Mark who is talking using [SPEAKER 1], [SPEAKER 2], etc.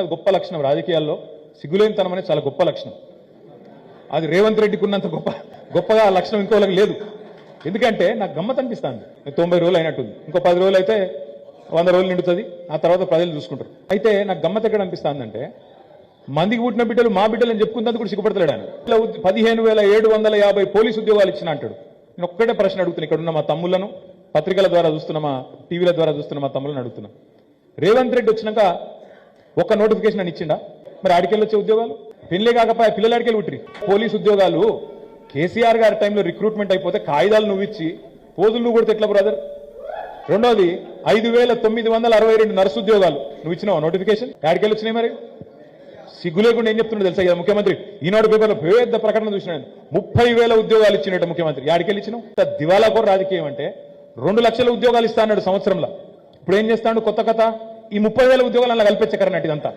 [SPEAKER 1] అది గొప్ప లక్షణం రాజకీయాల్లో సిగ్గులేనితనం అనేది చాలా గొప్ప లక్షణం. అది రేవంత్ రెడ్డికి ఉన్నంత గొప్పగా ఆ లక్షణం ఇంకోళ్ళకి లేదు. ఎందుకంటే నాకు గమ్మత్ అనిపిస్తుంది. 90 రోజులు అయినట్టుంది, ఇంకో 10 రోజులు అయితే 100 రోజులు నిండుతుంది, ఆ తర్వాత ప్రజలు చూసుకుంటారు. అయితే నాకు గమ్మత్ ఎక్కడ అనిపిస్తుందంటే మందికి పుట్టిన బిడ్డలు మా బిడ్డలు అని చెప్పుకున్నందుకు కూడా సిగ్గుపడతాడు ఆయన. 15,750 పోలీసు ఉద్యోగాలు ఇచ్చిన అంటాడు. నేను ఒక్కటే ప్రశ్న అడుగుతున్నా, ఇక్కడ ఉన్న మా తమ్ముళ్లను, పత్రికల ద్వారా చూస్తున్న మా టీవీల ద్వారా చూస్తున్న మా తమ్ములను అడుగుతున్నా, రేవంత్ రెడ్డి వచ్చినాక ఒక్క నోటిఫికేషన్ అని ఇచ్చిండా? మరి ఆడికెళ్ళి వచ్చే ఉద్యోగాలు పెళ్లే కాకపోయా, పిల్లలు ఆడికెళ్ళి పుట్టిరి. పోలీసు ఉద్యోగాలు కేసీఆర్ గారి టైంలో రిక్రూట్మెంట్ అయిపోతే కాయిదాలు నువ్వు ఇచ్చి పోజులు నువ్వు కొడితే ఎట్లా బ్రదర్? రెండోది 5,962 నర్సు ఉద్యోగాలు నువ్వు ఇచ్చినావు నోటిఫికేషన్, ఆడికెళ్ళి వచ్చినాయి. మరి సిగ్గు లేకుండా ఏం చెప్తున్నాడు తెలుసా కదా ముఖ్యమంత్రి? ఈనాడు పేపర్లో పెద్ద ప్రకటన చూసినాను, 30,000 ఉద్యోగాలు ఇచ్చినట్టు ముఖ్యమంత్రి. ఆడికెళ్ళి ఇచ్చినావు. దివాలా కోర రాజకీయం అంటే 2 లక్షల ఉద్యోగాలు ఇస్తా అన్నాడు సంవత్సరంలో. ఇప్పుడు ఏం చేస్తాడు కొత్త కథ? ఈ 30,000 ఉద్యోగాలు అలా కల్పించకరన్నట్టు ఇదంతా.